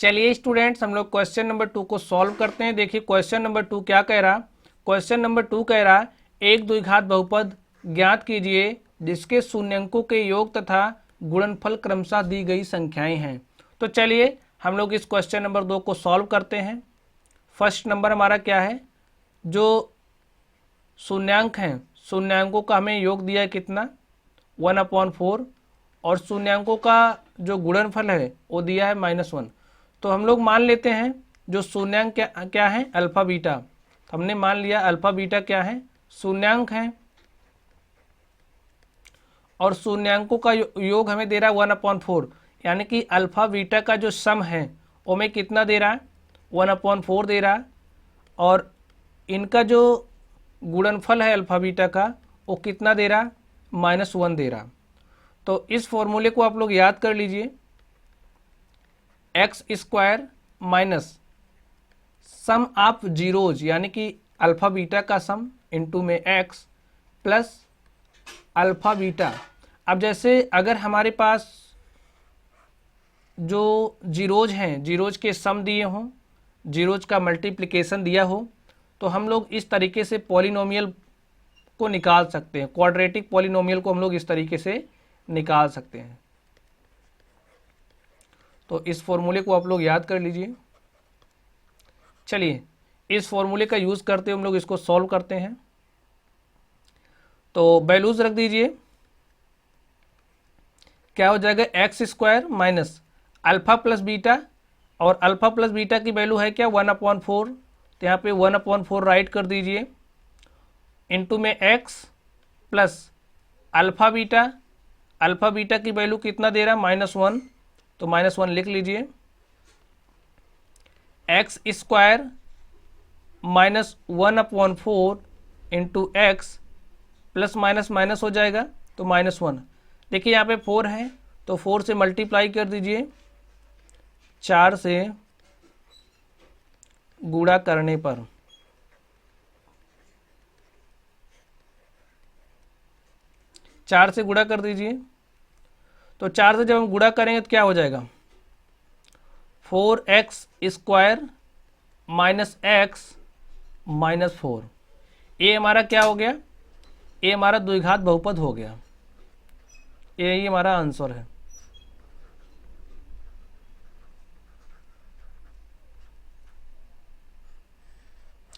चलिए स्टूडेंट्स, हम लोग क्वेश्चन नंबर 2 को सॉल्व करते हैं। देखिए क्वेश्चन नंबर 2 क्या कह रहा। क्वेश्चन नंबर 2 कह रहा एक द्विघात बहुपद ज्ञात कीजिए जिसके शून्यंकों के योग तथा गुणनफल क्रमशः दी गई संख्याएं हैं। तो चलिए हम लोग इस क्वेश्चन नंबर 2 को सॉल्व करते हैं। फर्स्ट नंबर हमारा क्या है, जो शून्यांक हैं शून्यांकों का हमें योग दिया है कितना 1/4 और शून्यांकों का जो गुणनफल है वो दिया है -1। तो हम लोग मान लेते हैं जो शून्यांक क्या है अल्फा बीटा। हमने मान लिया अल्फा बीटा क्या है शून्यांक है और शून्यांकों का योग हमें दे रहा है 1/4, यानी कि अल्फा बीटा का जो सम है वो हमें कितना दे रहा है 1/4 दे रहा है और इनका जो गुणनफल है अल्फा बीटा का वो कितना दे रहा -1 दे रहा। तो इस फॉर्मूले को आप लोग याद कर लीजिए, x square minus sum of zeros यानी कि अल्फा बीटा का सम इनटू में एक्स प्लस अल्फा बीटा। अब जैसे अगर हमारे पास जो जीरोज हैं जीरोज के सम दिए हों, जीरोज का मल्टीप्लिकेशन दिया हो, तो हम लोग इस तरीके से पॉलिनोमियल को निकाल सकते हैं। क्वाड्रेटिक पॉलिनोमियल को हम लोग इस तरीके से निकाल सकते हैं। तो इस फॉर्मूले को आप लोग याद कर लीजिए। चलिए इस फॉर्मूले का यूज़ करते हुए हम लोग इसको सॉल्व करते हैं। तो वैल्यूज रख दीजिए, क्या हो जाएगा x square minus alpha plus beta और अल्फा प्लस बीटा की वैल्यू है क्या 1/4, तो यहाँ पे 1/4 राइट कर दीजिए इनटू में एक्स प्लस अल्फा बीटा की वैल्यू कितना दे रहा है -1, तो -1 लिख लीजिए। X square minus 1/4 into x plus minus minus हो जाएगा तो -1। देखिए यहाँ पे 4 है तो 4 से मल्टीप्लाई कर दीजिए, 4 से गुणा करने पर चार से गुणा कर दीजिए। तो 4 से जब हम गुणा करेंगे तो क्या हो जाएगा 4x square minus x minus 4। ये हमारा क्या हो गया, ये हमारा द्विघात बहुपद हो गया। यही हमारा आंसर है।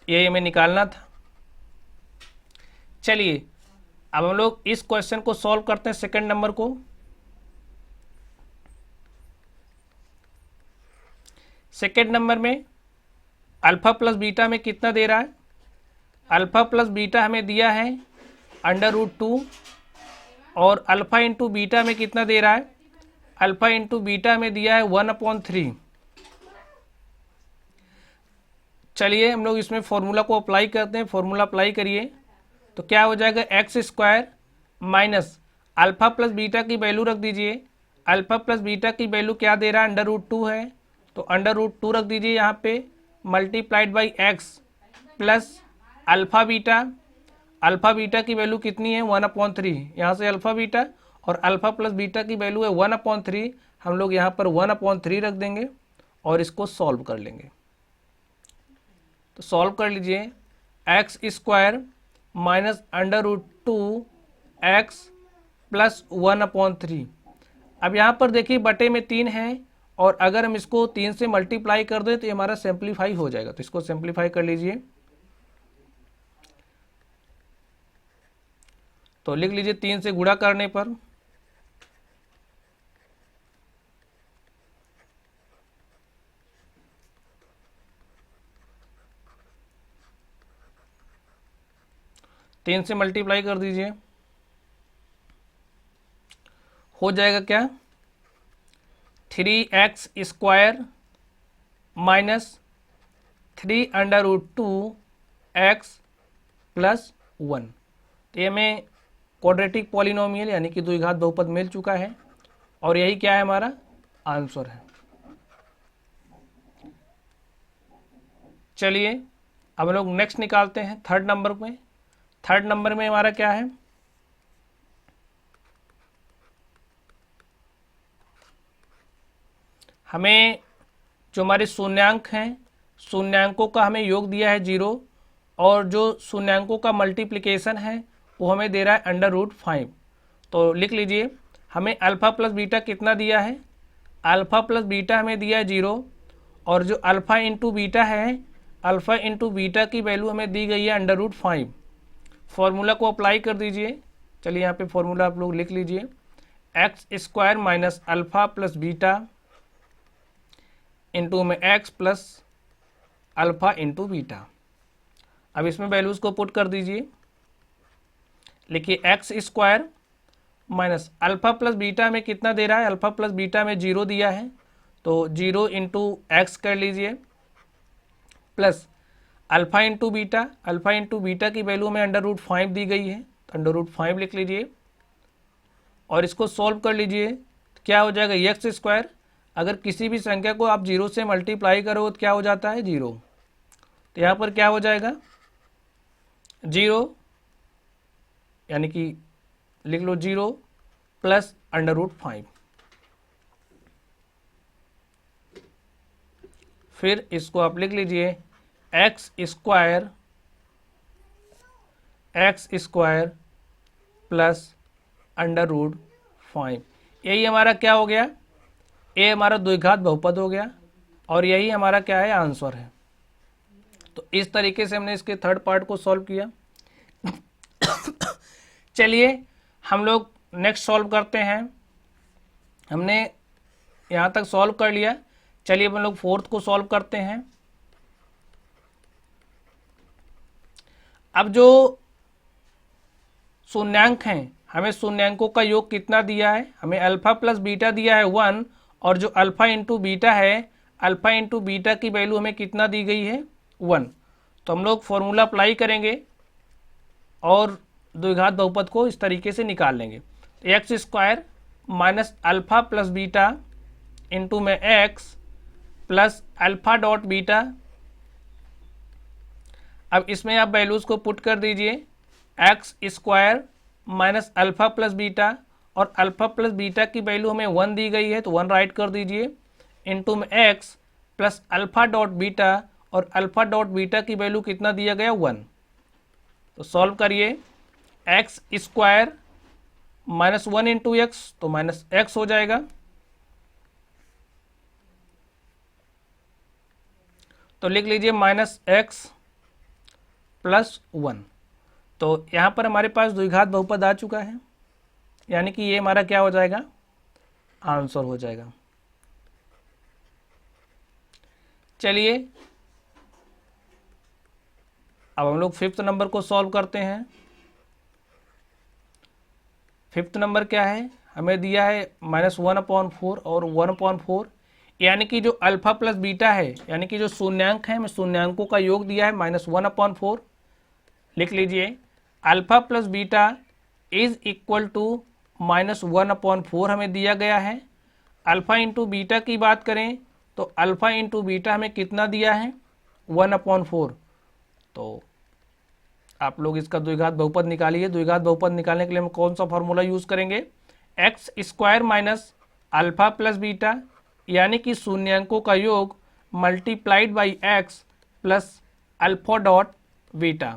यही हमें निकालना था। चलिए अब हम लोग इस क्वेश्चन को सॉल्व करते हैं, सेकंड नंबर को। सेकंड नंबर में अल्फा प्लस बीटा में कितना दे रहा है, अल्फा प्लस बीटा हमें दिया है √2 और अल्फा इंटू बीटा में कितना दे रहा है, अल्फा इंटू बीटा में दिया है 1/3। चलिए हम लोग इसमें फॉर्मूला को अप्लाई करते हैं। फॉर्मूला अप्लाई करिए तो क्या हो जाएगा x square minus alpha plus beta की वैल्यू रख दीजिए। अल्फा प्लस बीटा की वैल्यू क्या दे रहा है √2 है तो √2 रख दीजिए यहाँ पे, multiplied by x plus alpha beta की वैल्यू कितनी है 1/3। यहाँ से अल्फा बीटा और अल्फा प्लस बीटा की वैल्यू है 1/3, हम लोग यहाँ पर 1/3 रख देंगे और इसको सॉल्व कर लेंगे। तो सॉल्व कर लीजिए, x square minus √2 x plus 1/3। अब यहाँ पर देखिए बटे में 3 है और अगर हम इसको 3 से मल्टीप्लाई कर दें तो ये हमारा सिंप्लीफाई हो जाएगा। तो इसको सिंप्लीफाई कर लीजिए, तो लिख लीजिए 3 से गुणा करने पर तीन से मल्टीप्लाई कर दीजिए, हो जाएगा क्या 3x square minus 3√2 x plus 1। तो ये हमें क्वाड्रेटिक पॉलिनोमियल यानी कि द्विघात बहुपद मिल चुका है और यही क्या है हमारा आंसर है। चलिए अब हम लोग नेक्स्ट निकालते हैं थर्ड नंबर में। थर्ड नंबर में हमारा क्या है, हमें जो हमारे शून्यांक हैं, शून्यांकों का हमें योग दिया है 0, और जो शून्यांकों का मल्टीप्लिकेशन है वो हमें दे रहा है √5। तो लिख लीजिए, हमें अल्फ़ा प्लस बीटा कितना दिया है, अल्फ़ा प्लस बीटा हमें दिया है 0, और जो अल्फ़ा इंटू बीटा है, अल्फ़ा इंटू बीटा की वैल्यू हमें दी गई है √5। फॉर्मूला को अप्लाई कर दीजिए। चलिए यहाँ पे फॉर्मूला आप लोग लिख लीजिए, x² minus alpha plus beta into में x plus alpha into beta. अब इसमें वैल्यूज़ को पुट कर दीजिए। लिखिए x² minus alpha plus beta में कितना दे रहा है, अल्फ़ा प्लस बीटा में 0 दिया है, तो 0 इंटू एक्स कर लीजिए, plus alpha into beta, alpha into beta की वैल्यू में √5 दी गई है, तो √5 लिख लीजिए और इसको सॉल्व कर लीजिए। क्या हो जाएगा, x², अगर किसी भी संख्या को आप 0 से मल्टीप्लाई करो तो क्या हो जाता है, 0। तो यहाँ पर क्या हो जाएगा, 0, यानी कि लिख लो 0 प्लस √5। फिर इसको आप लिख लीजिए x² प्लस √5। यही हमारा क्या हो गया, ये हमारा द्विघात बहुपद हो गया, और यही हमारा क्या है, आंसर है। तो इस तरीके से हमने इसके थर्ड पार्ट को सॉल्व किया। चलिए हम लोग नेक्स्ट सॉल्व करते हैं। हमने यहाँ तक सॉल्व कर लिया, चलिए हम लोग फोर्थ को सॉल्व करते हैं। अब जो शून्यांक हैं, हमें शून्यांकों का योग कितना दिया है, हमें अल्फ़ा प्लस बीटा दिया है 1, और जो अल्फ़ा इंटू बीटा है, अल्फ़ा इंटू बीटा की वैल्यू हमें कितना दी गई है, 1। तो हम लोग फॉर्मूला अप्लाई करेंगे और द्विघात बहुपद को इस तरीके से निकाल लेंगे। तो x² minus alpha plus beta into में x plus alpha dot beta. अब इसमें आप वैल्यूज़ को पुट कर दीजिए, x² minus alpha plus beta, और अल्फ़ा प्लस बीटा की वैल्यू हमें 1 दी गई है, तो 1 राइट कर दीजिए, इंटू में x plus alpha dot beta, और अल्फ़ा डॉट बीटा की वैल्यू कितना दिया गया, 1। तो सॉल्व करिए, x² माइनस 1 इंटू एक्स, तो माइनस x हो जाएगा। तो लिख लीजिए माइनस x प्लस 1। तो यहाँ पर हमारे पास द्विघात बहुपद आ चुका है, यानी कि ये हमारा क्या हो जाएगा, आंसर हो जाएगा। चलिए अब हम लोग फिफ्थ नंबर को सॉल्व करते हैं। फिफ्थ नंबर क्या है, हमें दिया है -1/4 और 1/4, यानी कि जो अल्फ़ा प्लस बीटा है, यानी कि जो शून्यांक है, हमें शून्यांकों का योग दिया है -1/4। लिख लीजिए, alpha plus beta is equal to -1/4 हमें दिया गया है। अल्फ़ा इंटू बीटा की बात करें तो अल्फ़ा इंटू बीटा हमें कितना दिया है, 1/4। तो आप लोग इसका द्विघात बहुपद निकालिए। द्विघात बहुपद निकालने के लिए हम कौन सा फॉर्मूला यूज़ करेंगे, x² minus alpha plus beta, यानी कि शून्यांकों का योग multiplied by x plus alpha dot beta.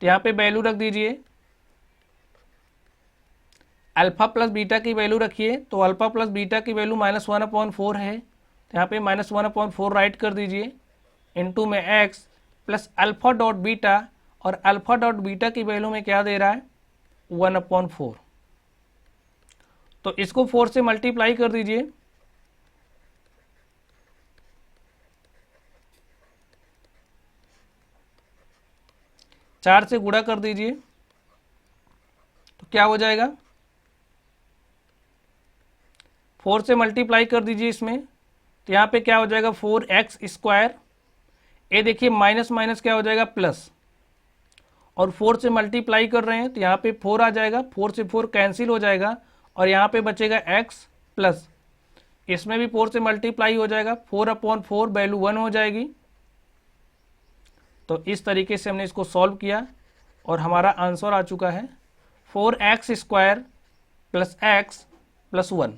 तो यहाँ पे वैल्यू रख दीजिए, अल्फ़ा प्लस बीटा की वैल्यू रखिए, तो अल्फ़ा प्लस बीटा की वैल्यू -1/4 है, तो यहाँ पे -1/4 राइट कर दीजिए, इंटू में x plus alpha dot beta, और अल्फ़ा डॉट बीटा की वैल्यू में क्या दे रहा है, 1/4। तो इसको 4 से मल्टीप्लाई कर दीजिए, चार से गुणा कर दीजिए, तो क्या हो जाएगा, 4 से मल्टीप्लाई कर दीजिए इसमें, तो यहाँ पे क्या हो जाएगा, 4x²। ये देखिए माइनस माइनस क्या हो जाएगा, प्लस, और 4 से मल्टीप्लाई कर रहे हैं तो यहाँ पे 4 आ जाएगा, 4 से 4 कैंसिल हो जाएगा, और यहाँ पे बचेगा x प्लस, इसमें भी 4 से मल्टीप्लाई हो जाएगा, 4/4 वैल्यू 1 हो जाएगी। तो इस तरीके से हमने इसको सॉल्व किया और हमारा आंसर आ चुका है 4x² प्लस x प्लस 1।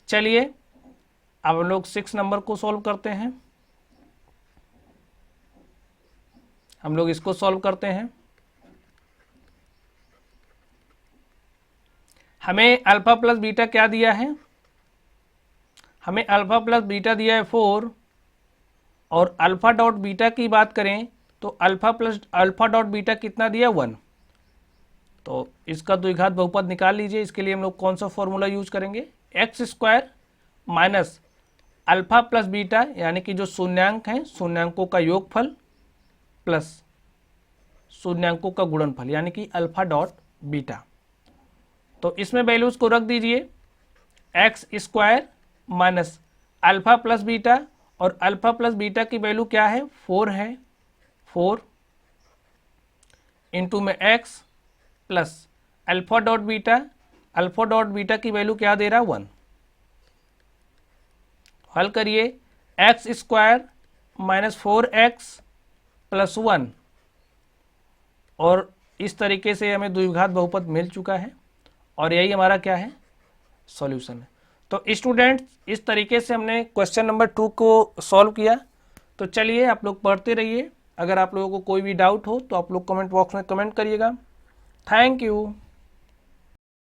चलिए अब हम लोग 6 नंबर को सॉल्व करते हैं। हम लोग इसको सॉल्व करते हैं। हमें अल्फा प्लस बीटा क्या दिया है? हमें अल्फा प्लस बीटा दिया है 4, और अल्फा डॉट बीटा की बात करें तो अल्फा डॉट बीटा कितना दिया? 1। तो इसका द्विघात बहुपद निकाल लीजिए। इसके लिए हम लोग कौन सा फॉर्मूला यूज करेंगे? X square minus alpha plus beta, यानी कि जो शून्यांक हैं शून्यांकों का योगफल प्लस शून्यांकों का गुणनफल, यानी कि अल्फा डॉट बीटा। तो इसमें वैल्यूज को रख दीजिए। X square minus alpha plus beta, और अल्फा प्लस बीटा की वैल्यू क्या है? 4 है। 4 इंटू में x plus alpha dot beta, alpha dot beta की वैल्यू क्या दे रहा? 1। हल करिए। X square minus 4x plus 1, और इस तरीके से हमें द्विघात बहुपद मिल चुका है, और यही हमारा क्या है? सॉल्यूशन है। तो स्टूडेंट्स, इस तरीके से हमने क्वेश्चन नंबर 2 को सॉल्व किया। तो चलिए आप लोग पढ़ते रहिए। अगर आप लोगों को कोई भी डाउट हो तो आप लोग कमेंट बॉक्स में कमेंट करिएगा। Thank you.